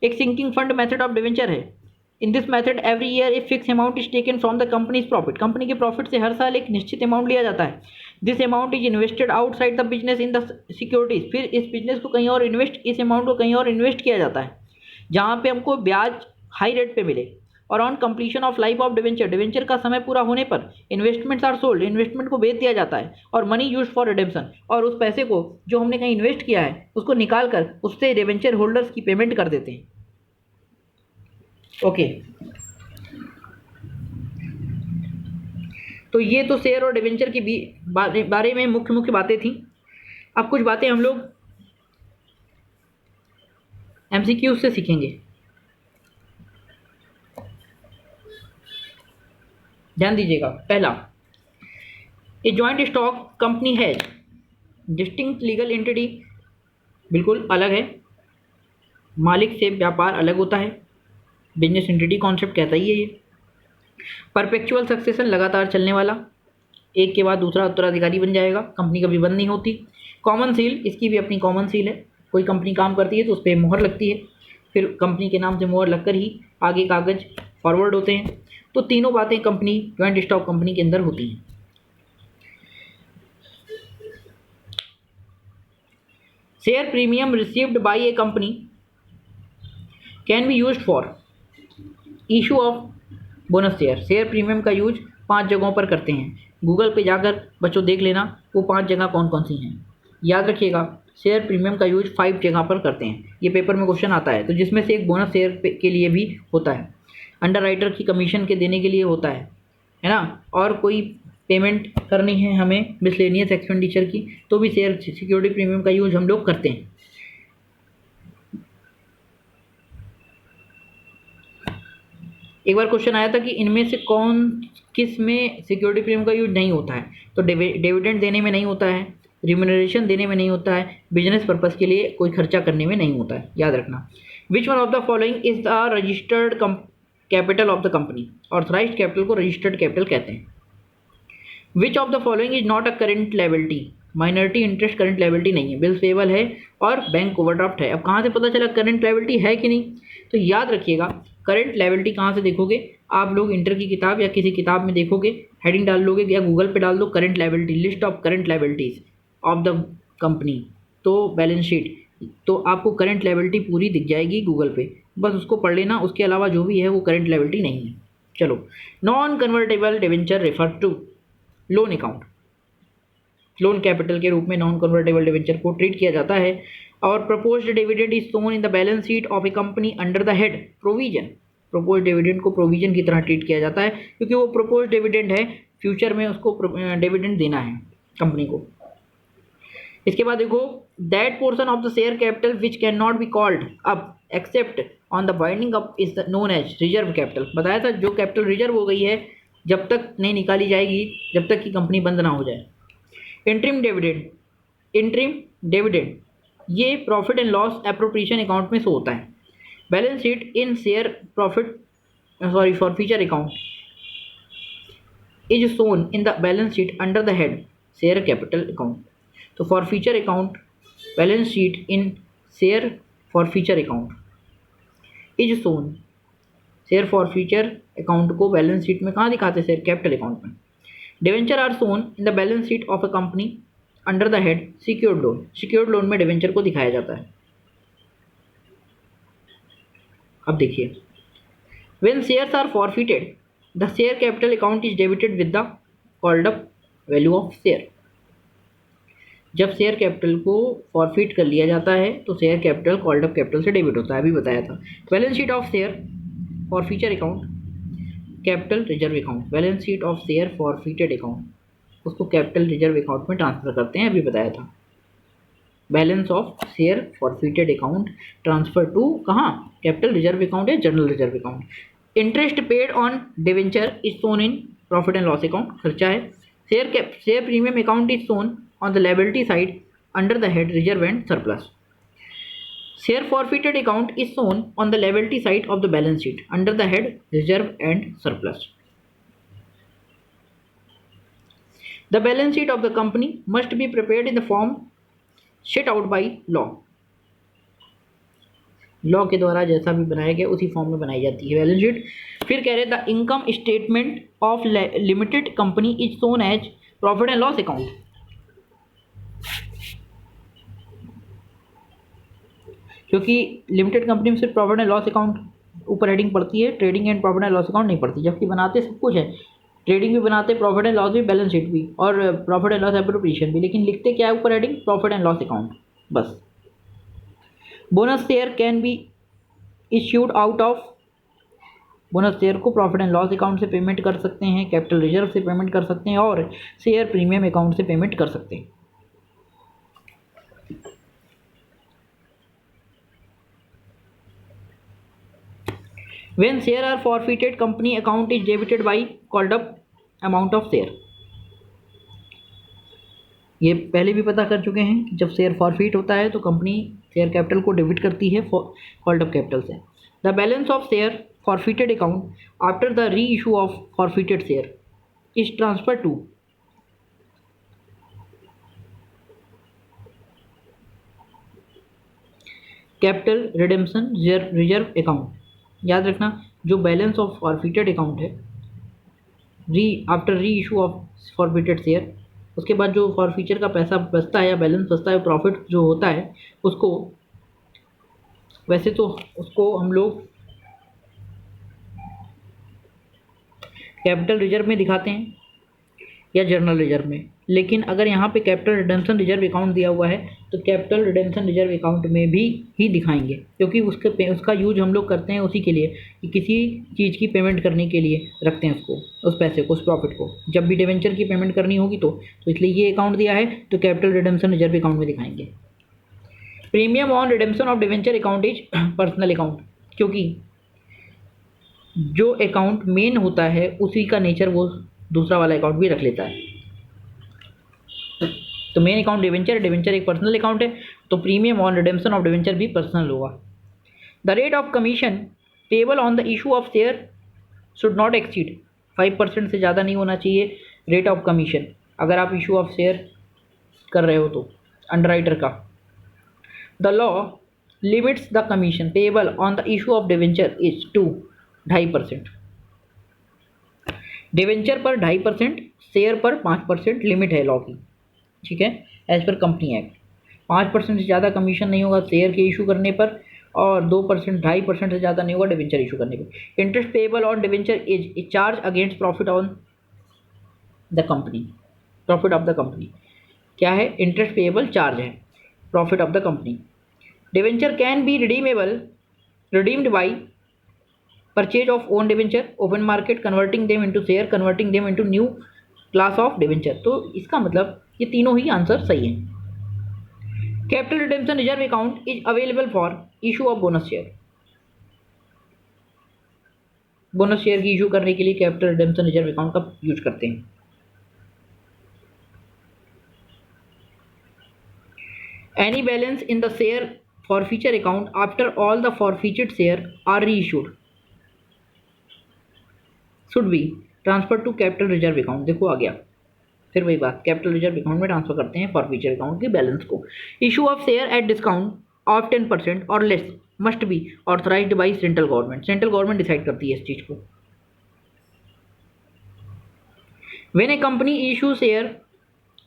एक sinking fund method of debenture है। In this method every year a fix amount is taken from the company's profit, company के प्रॉफिट से हर साल एक निश्चित अमाउंट लिया जाता है। This amount is invested outside the business in the securities, फिर इस बिजनेस को कहीं और इस अमाउंट को कहीं और इन्वेस्ट किया जाता है जहाँ पे हमको ब्याज हाई रेट पे मिले। और on completion of life of debenture, debenture का समय पूरा होने पर इन्वेस्टमेंट्स आर सोल्ड, इन्वेस्टमेंट को बेच दिया जाता है, और मनी यूज्ड फॉर रिडेम्पशन, और उस पैसे को जो हमने कहीं इन्वेस्ट किया है उसको निकाल कर उससे डिवेंचर होल्डर्स की पेमेंट कर देते हैं। ओके, तो ये तो शेयर और डिवेंचर के बारे में मुख्य बातें थी। अब कुछ बातें हम लोग एमसीक्यू से सीखेंगे, ध्यान दीजिएगा। पहला, ए जॉइंट स्टॉक कंपनी है डिस्टिंक्ट लीगल एंटिटी, बिल्कुल अलग है, मालिक से व्यापार अलग होता है, बिजनेस एंटिटी कॉन्सेप्ट कहता ही है ये। परपेचुअल सक्सेशन, लगातार चलने वाला, एक के बाद दूसरा उत्तराधिकारी बन जाएगा, कंपनी कभी बंद नहीं होती। कॉमन सील, इसकी भी अपनी कॉमन सील है, कोई कंपनी काम करती है तो उस पर मोहर लगती है, फिर कंपनी के नाम से मोहर लगकर ही आगे कागज फॉरवर्ड होते हैं। तो तीनों बातें कंपनी जॉइंट स्टॉक कंपनी के अंदर होती हैं। Share premium received by A company can be used for issue of bonus share, share premium का यूज 5 जगहों पर करते हैं। गूगल पे जाकर बच्चों देख लेना वो 5 जगह कौन कौन सी हैं। याद रखिएगा, शेयर प्रीमियम का यूज 5 जगह पर करते हैं, ये पेपर में क्वेश्चन आता है, तो जिसमें से एक बोनस शेयर के लिए भी होता है, अंडरराइटर की कमीशन के देने के लिए होता है ना, और कोई पेमेंट करनी है हमें मिसलेनियस एक्सपेंडिचर की, तो भी शेयर सिक्योरिटी प्रीमियम का यूज हम लोग करते हैं। एक बार क्वेश्चन आया था कि इनमें से किस में सिक्योरिटी प्रीमियम का यूज नहीं होता है, तो डिविडेंड देने में नहीं होता है, रिम्यूनरेशन देने में नहीं होता है, बिजनेस पर्पस के लिए कोई खर्चा करने में नहीं होता है, याद रखना। Which one of the following is the registered capital of the company, authorised capital को रजिस्टर्ड कैपिटल कहते हैं। विच of the following is not a current liability, minority interest current liability नहीं है, बिल्स पेबल है और बैंक ओवरड्राफ्ट है। अब कहाँ से पता चला करेंट लायबिलिटी है कि नहीं, तो याद रखिएगा करंट लायबिलिटी कहाँ से देखोगे आप लोग, इंटर की किताब या किसी किताब में देखोगे, हेडिंग डाल लोगे या गूगल पे डाल दो current liability, list of current liabilities of the company, तो बैलेंस शीट, तो आपको करंट लायबिलिटी पूरी दिख जाएगी गूगल पे, बस उसको पढ़ लेना, उसके अलावा जो भी है वो करंट लायबिलिटी नहीं है। चलो, non convertible debenture refer to loan account, loan capital के रूप में नॉन कन्वर्टेबल डिवेंचर को ट्रीट किया जाता है। और proposed dividend is shown in the balance sheet of a company under the head provision, proposed dividend को प्रोविजन की तरह ट्रीट किया जाता है क्योंकि वो प्रपोज्ड डिविडेंड है, फ्यूचर में उसको डिविडेंड देना है कंपनी को। इसके बाद देखो, that portion of the share capital which can not be called up except on the winding up is known as reserve capital. बताया था जो कैपिटल रिजर्व हो गई है जब तक नहीं निकाली जाएगी, जब तक कि कंपनी बंद ना हो जाए। इंटरिम डिविडेंड ये profit and loss appropriation account में शो होता है। Balance sheet in share forfeiture account is shown in the balance sheet under the head share capital account. तो forfeiture account balance sheet in share forfeiture account is shown, share forfeiture account को balance sheet में कहाँ दिखाते हैं, share capital account में। Debenture are shown in the balance sheet of a company under the head secured loan, secured loan में debenture को दिखाया जाता है। अब देखिए, when shares are forfeited the share capital account is debited with the called up value of share. जब share capital को forfeit कर लिया जाता है तो share capital called up capital से डेबिट होता है, अभी बताया था। Balance sheet of share forfeiture account capital reserve account, balance sheet of share forfeited account उसको कैपिटल रिजर्व अकाउंट में ट्रांसफर करते हैं, अभी बताया था। Balance of share forfeited account transfer to कहाँ, कैपिटल रिजर्व अकाउंट या general reserve account. Interest paid on debenture is shown in profit and loss account, खर्चा है। Share premium account is shown on the liability side under the head reserve and surplus. Share forfeited account is shown on the liability side of the balance sheet under the head reserve and surplus. The balance sheet of the company must be prepared in the form set out by law के द्वारा जैसा भी बनाया गया उसी form में बनाई जाती है बैलेंस शीट। फिर कह रहे the income statement of limited company is shown as profit and loss account. क्योंकि लिमिटेड कंपनी में सिर्फ प्रॉफिट एंड लॉस अकाउंट ऊपर हेडिंग पड़ती है, trading and profit and loss account नहीं पड़ती, जबकि बनाते सब कुछ है, ट्रेडिंग भी बनाते, प्रॉफिट एंड लॉस भी, बैलेंस शीट भी, और प्रॉफिट एंड लॉस एप्रोप्रिएशन भी, लेकिन लिखते क्या है ऊपर heading, profit and loss account बस। Bonus share can be issued out of, bonus share को प्रॉफिट एंड लॉस अकाउंट से पेमेंट कर सकते हैं, कैपिटल रिजर्व से पेमेंट कर सकते हैं, और शेयर प्रीमियम अकाउंट से पेमेंट कर सकते हैं। When share are forfeited, company account is debited by called up amount of share। ये पहले भी पता कर चुके हैं कि जब शेयर फॉरफिट होता है तो कंपनी शेयर कैपिटल को डेबिट करती है कॉल्ड अप कैपिटल से। The balance of share forfeited account after the reissue of forfeited share is transfer to capital redemption reserve account. याद रखना, जो बैलेंस ऑफ फॉरफिटेड अकाउंट है after reissue of forfeited share, उसके बाद जो forfeiture का पैसा बचता है या बैलेंस बचता है, प्रॉफिट जो होता है उसको, वैसे तो उसको हम लोग कैपिटल रिजर्व में दिखाते हैं या जर्नल रिजर्व में, लेकिन अगर यहाँ पे कैपिटल रिडेम्पशन रिजर्व अकाउंट दिया हुआ है तो कैपिटल रिडेम्पशन रिजर्व अकाउंट में भी ही दिखाएंगे, क्योंकि उसका यूज हम लोग करते हैं उसी के लिए कि किसी चीज़ की पेमेंट करने के लिए रखते हैं उसको, उस पैसे को, उस प्रॉफिट को, जब भी डिवेंचर की पेमेंट करनी होगी तो इसलिए ये अकाउंट दिया है तो कैपिटल रिडेम्पशन रिजर्व अकाउंट में दिखाएंगे। Premium on redemption of debenture account is personal account, क्योंकि जो अकाउंट मेन होता है उसी का नेचर वो दूसरा वाला अकाउंट भी रख लेता है। तो मेन अकाउंट डिवेंचर, डिवेंचर एक पर्सनल अकाउंट है, तो premium on redemption of debenture भी पर्सनल होगा। The rate of commission payable on the issue of share should not exceed 5% से ज़्यादा नहीं होना चाहिए रेट ऑफ कमीशन, अगर आप इशू ऑफ शेयर कर रहे हो तो अंडरराइटर का। The law limits the commission payable on the issue of debenture is to 2.5%। Debenture पर 2.5%, शेयर पर 5% लिमिट है लॉ की, ठीक है, एज पर कंपनी एक्ट। 5% से ज़्यादा कमीशन नहीं होगा शेयर के इशू करने पर, और 2%, 2.5% से ज़्यादा नहीं होगा डिवेंचर इशू करने पर। Interest payable on debenture is a charge against profit on the company, profit of the company. क्या है? इंटरेस्ट पेबल चार्ज है, profit of the company. Debenture can be redeemed by purchase of own debenture, open market, converting them into share, converting them into new class of debenture. तो इसका मतलब ये तीनों ही answer सही हैं। Capital redemption reserve account is available for issue of bonus share. Bonus share की issue करने के लिए कैपिटल रिडेम्पशन रिजर्व अकाउंट का यूज करते हैं। Any balance in the share forfeiture account after all the forfeited share are reissued should be transfer to capital reserve account. देखो आ गया, फिर वही बात, कैपिटल रिजर्व अकाउंट में ट्रांसफर करते हैं फॉरफीचर अकाउंट के बैलेंस को। Issue of share at discount of 10% और less must be authorised by central government. Central government decide करती है इस चीज़ को। When a company issue share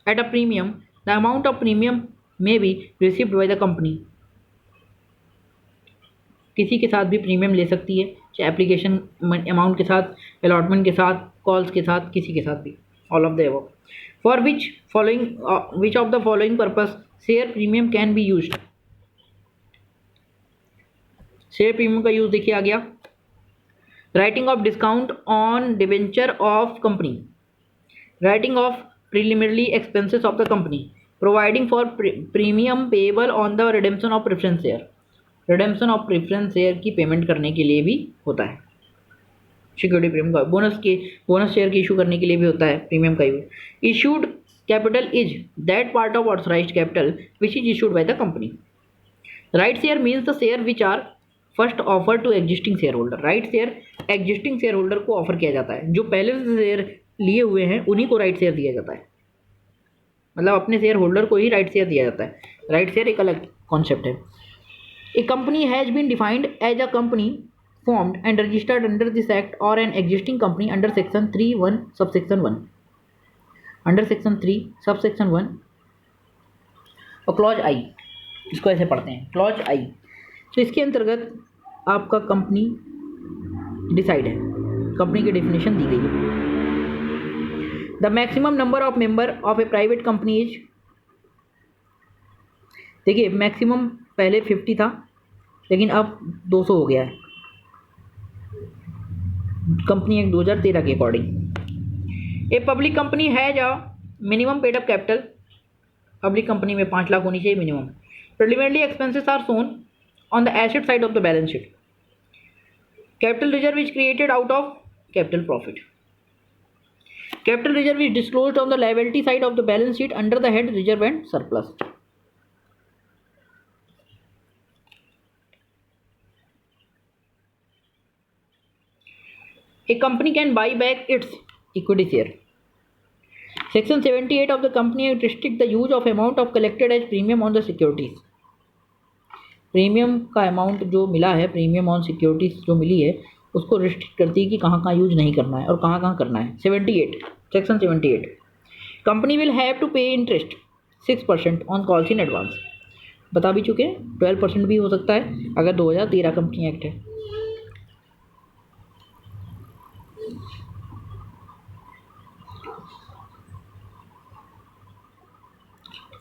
at a premium the amount of premium may be received by the company. किसी के साथ भी premium ले सकती है, चाहे एप्लीकेशन अमाउंट के साथ, अलॉटमेंट के साथ, कॉल्स के साथ, किसी के साथ भी, all of the above. For which of the following purpose share premium can be used. Share premium का यूज देखिए आ गया। Writing of discount on debenture of company, writing of preliminary expenses of the company, providing for premium payable on the redemption of preference share. Redemption of preference share की payment करने के लिए भी होता है सिक्योरिटी प्रीमियम का। Bonus share की issue करने के लिए भी होता है प्रीमियम का use. Issued capital is that part of authorised capital which is issued by the company. Right share means the share which are first offer to existing share holder. Right share existing share holder को offer किया जाता है, जो पहले से share लिए हुए हैं उन्हीं को राइट शेयर दिया जाता है। मतलब अपने शेयर होल्डर को ही राइट शेयर दिया जाता है। राइट शेयर एक अलग कॉन्सेप्ट है। A company has been defined as a company formed and registered under this act or an existing company under section 3(1) subsection 1 under section 3 subsection 1 और clause आई, इसको ऐसे पढ़ते हैं क्लॉज आई। तो इसके अंतर्गत आपका कंपनी डिसाइड है, कंपनी की डेफिनेशन दी गई है। The maximum number of member of A private company is, देखिए मैक्सिमम पहले 50 था लेकिन अब 200 हो गया है, कंपनी एक्ट 2013 के according. A public company has a minimum paid up capital, public company में 5 लाख होनी चाहिए minimum. Preliminary expenses are shown on the asset side of the balance sheet. Capital reserve is created out of capital profit. Capital reserve is disclosed on the liability side of the balance sheet under the head reserve and surplus. A company can buy back its equity share. Section 78 of the Company Act restrict the use of amount of collected as premium on the securities. Premium का amount जो मिला है, premium on securities जो मिली है, उसको restrict करती है कि कहाँ कहाँ यूज नहीं करना है और कहाँ कहाँ करना है। 78 section 78 company will have to pay interest 6% on calls in advance. बता भी चुके हैं 12% भी हो सकता है अगर 2013 कंपनी एक्ट है।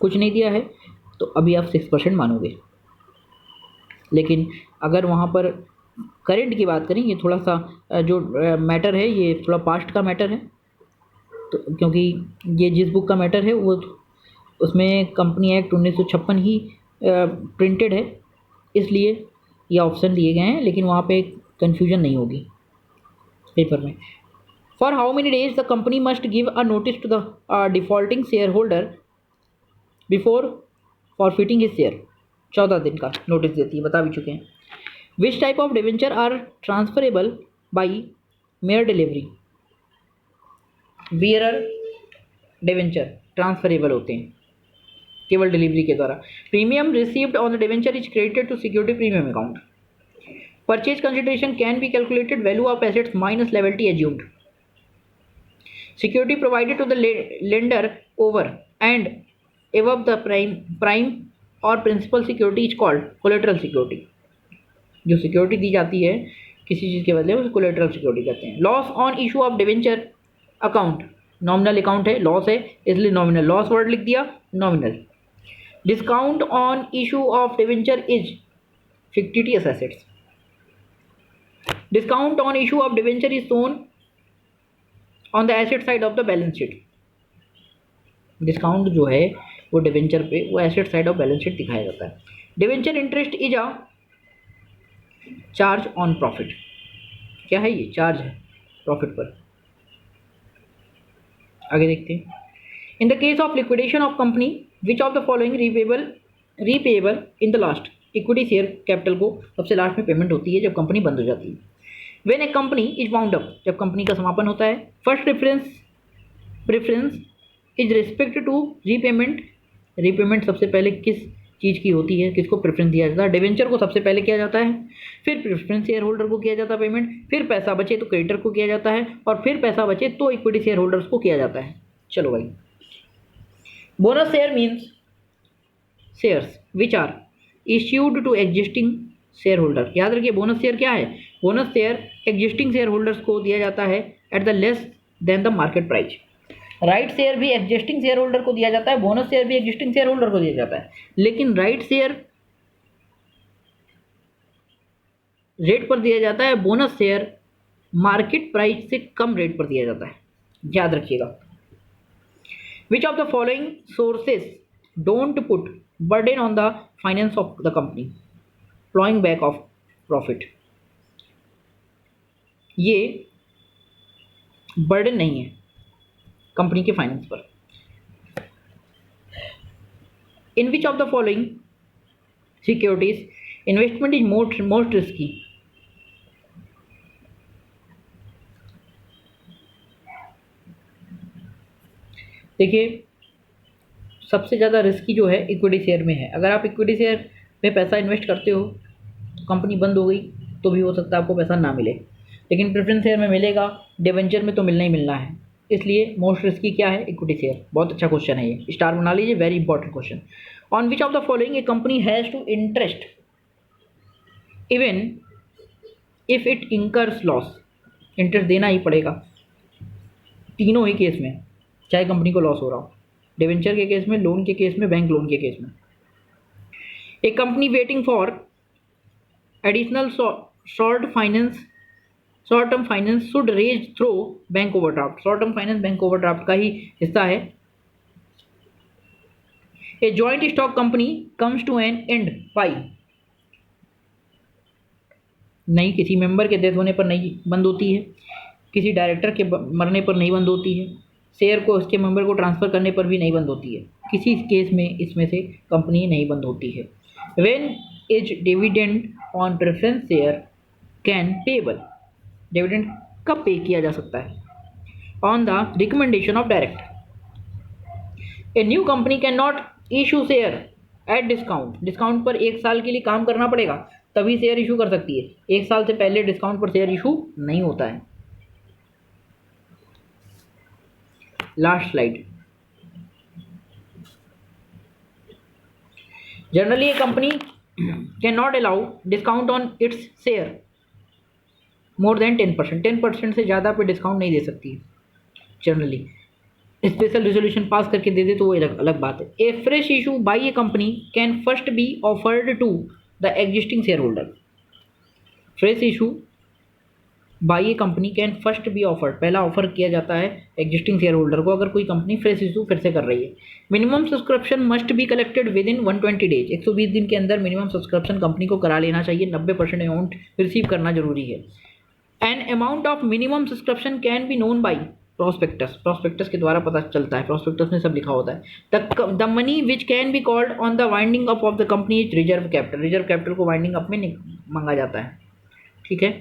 कुछ नहीं दिया है तो अभी आप 6% मानोगे, लेकिन अगर वहाँ पर करेंट की बात करें, ये थोड़ा सा जो मैटर है ये थोड़ा पास्ट का मैटर है, तो क्योंकि ये जिस बुक का मैटर है वो उसमें कंपनी एक्ट 1956 ही प्रिंटेड है, इसलिए ये ऑप्शन दिए गए हैं, लेकिन वहाँ पे कन्फ्यूजन नहीं होगी पेपर में। For how many days the company must give a notice to the defaulting share holder before forfeiting his share. 14 दिन का नोटिस देती है, बता भी चुके हैं। Which type of debenture are transferable by mere delivery. Bearer debenture transferable होते हैं केवल डिलीवरी के द्वारा। Premium received on the debenture is credited to security premium account. Purchase consideration can be calculated value of assets minus liability assumed. Security provided to the lender over and above the prime और principal security is called collateral security. जो security दी जाती है किसी चीज़ के बदले उसे collateral security कहते हैं। Loss on issue of debenture account, nominal account है, लॉस है इसलिए नॉमिनल, लॉस वर्ड लिख दिया nominal. Discount on issue of debenture is fictitious assets. Discount on issue of debenture is shown on the asset side of the balance sheet. Discount जो है वो debenture पे वो asset side of balance sheet दिखाया जाता है। Debenture interest is a charge on profit. क्या है ये? चार्ज है प्रॉफिट पर। आगे देखते हैं। In the case of liquidation of company which of the following repayable in the last. Equity share capital को सबसे लास्ट में पेमेंट होती है जब कंपनी बंद हो जाती है। When a company is wound up, जब कंपनी का समापन होता है। First preference is respect to repayment. Repayment सबसे पहले किस चीज़ की होती है, किसको प्रेफरेंस दिया जाता है? डिवेंचर को सबसे पहले किया जाता है, फिर प्रेफरेंस शेयर होल्डर को किया जाता है पेमेंट, फिर पैसा बचे तो क्रेडिटर को किया जाता है, और फिर पैसा बचे तो इक्विटी शेयर होल्डर्स को किया जाता है। चलो भाई, bonus share means shares which are issued to existing share holder. याद रखिए बोनस शेयर क्या है? Bonus share existing share holders को दिया जाता है at the less than the market price. Right share भी एग्जिस्टिंग शेयर होल्डर को दिया जाता है, बोनस शेयर भी एग्जिस्टिंग शेयर होल्डर को दिया जाता है, लेकिन राइट शेयर रेट पर दिया जाता है, बोनस शेयर मार्केट प्राइस से कम रेट पर दिया जाता है। याद रखिएगा। Which of the following sources don't put burden on the finance of the company ploughing back of profit. ये बर्डन नहीं है कंपनी के फाइनेंस पर। In which of the following securities investment is most risky. देखिए सबसे ज़्यादा risky जो है इक्विटी शेयर में है। अगर आप इक्विटी शेयर में पैसा इन्वेस्ट करते हो तो कंपनी बंद हो गई तो भी हो सकता है आपको पैसा ना मिले, लेकिन प्रेफरेंस शेयर में मिलेगा, डिवेंचर में तो मिलना ही मिलना है। इसलिए मोस्ट रिस्की क्या है? Equity share. बहुत अच्छा क्वेश्चन है ये, स्टार बना लीजिए, very important question. On which of the following a company has to interest even if it incurs loss? Interest देना ही पड़ेगा तीनों ही केस में, चाहे कंपनी को लॉस हो रहा हो, डिवेंचर के केस में, लोन के केस में, बैंक लोन के केस में। A company waiting for additional short term finance should raise through bank overdraft. Short term finance bank overdraft का ही हिस्सा है। A joint stock company comes to an end by, नहीं किसी member के death होने पर नहीं बंद होती है, किसी डायरेक्टर के मरने पर नहीं बंद होती है, शेयर को उसके मेंबर को ट्रांसफ़र करने पर भी नहीं बंद होती है, किसी केस में इसमें से कंपनी नहीं बंद होती है। When is dividend on preference share can payable? Dividend कब पे किया जा सकता है? On the recommendation of director. A new company can not issue share at discount. Discount पर 1 साल के लिए काम करना पड़ेगा तभी शेयर इशू कर सकती है। 1 साल से पहले डिस्काउंट पर शेयर इशू नहीं होता है। Last slide. Generally A company can not allow discount on its share more than 10%। 10% से ज़्यादा पे डिस्काउंट नहीं दे सकती है जनरली। स्पेशल रिजोल्यूशन पास करके दे दे तो वो अलग बात है। A fresh issue by a company can first be offered to the existing share holder. Fresh issue by a company can first be offered, पहला ऑफर किया जाता है एग्जिस्टिंग शेयर होल्डर को अगर कोई कंपनी फ्रेश इशू फिर से कर रही है। Minimum subscription must be collected with in 120 days. 120 दिन के अंदर मिनिमम सब्सक्रिप्शन कंपनी को करा लेना चाहिए। 90% अमाउंट रिसीव करना जरूरी है। An amount of minimum subscription can be known by prospectus. Prospectus के द्वारा पता चलता है, प्रोस्पेक्टस में सब लिखा होता है। The money which can be called on the winding up of the company is reserve capital. Reserve capital को वाइंडिंग अप में मांगा जाता है। ठीक है,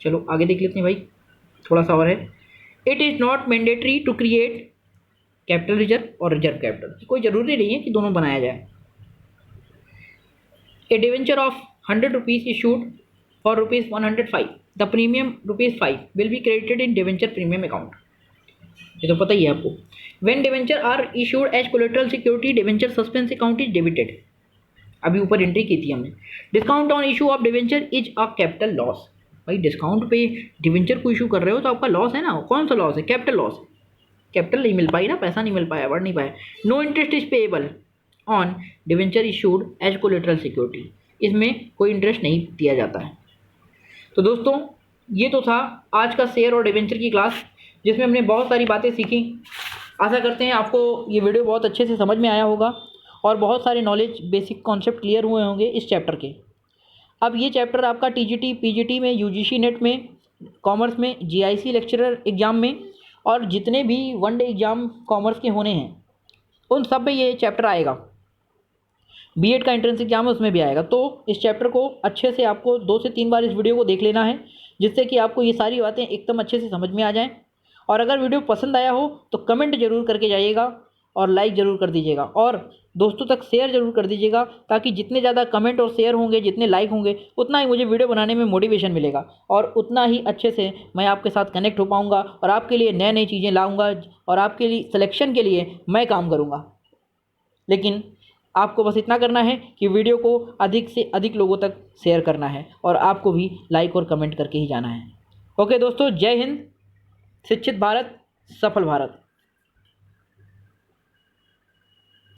चलो आगे देख लेते हैं भाई, थोड़ा सा और है। It is not mandatory to create capital reserve और रिजर्व कैपिटल, कोई ज़रूरी नहीं है कि दोनों बनाया जाए। A debenture of 100 rupees issued for ₹105, the premium ₹5 will be credited in debenture premium account. ये तो पता ही है आपको। When debenture are issued as collateral security debenture suspense account is debited. अभी ऊपर एंट्री की थी हमने। Discount on issue of debenture is a capital loss. भाई डिस्काउंट पे डिवेंचर को इशू कर रहे हो तो आपका लॉस है ना। कौन सा लॉस है? Capital loss. कैपिटल नहीं मिल पाई ना, पैसा नहीं मिल पाया, बढ़ नहीं पाया। No interest is payable on debenture issued as collateral security. इसमें कोई इंटरेस्ट नहीं दिया जाता है। तो दोस्तों ये तो था आज का शेयर और डिवेंचर की क्लास, जिसमें हमने बहुत सारी बातें सीखी। आशा करते हैं आपको ये वीडियो बहुत अच्छे से समझ में आया होगा और बहुत सारे नॉलेज बेसिक कॉन्सेप्ट क्लियर हुए होंगे इस चैप्टर के। अब ये चैप्टर आपका टीजीटी पीजीटी में, यूजीसी नेट में, कॉमर्स में, जीआईसी लेक्चरर एग्ज़ाम में और जितने भी वन डे एग्ज़ाम कॉमर्स के होने हैं उन सब में ये चैप्टर आएगा। बीएड का एंट्रेंस एग्जाम है उसमें भी आएगा। तो इस चैप्टर को अच्छे से आपको 2 से 3 बार इस वीडियो को देख लेना है, जिससे कि आपको ये सारी बातें एकदम अच्छे से समझ में आ जाएं। और अगर वीडियो पसंद आया हो तो कमेंट जरूर करके जाइएगा और लाइक ज़रूर कर दीजिएगा और दोस्तों तक शेयर ज़रूर कर दीजिएगा, ताकि जितने ज़्यादा कमेंट और शेयर होंगे, जितने लाइक होंगे, उतना ही मुझे वीडियो बनाने में मोटिवेशन मिलेगा और उतना ही अच्छे से मैं आपके साथ कनेक्ट हो पाऊँगा और आपके लिए नई नई चीज़ें लाऊँगा और आपके लिए सिलेक्शन के लिए मैं काम करूँगा। लेकिन आपको बस इतना करना है कि वीडियो को अधिक से अधिक लोगों तक शेयर करना है और आपको भी लाइक और कमेंट करके ही जाना है। ओके दोस्तों, जय हिंद। शिक्षित भारत, सफल भारत।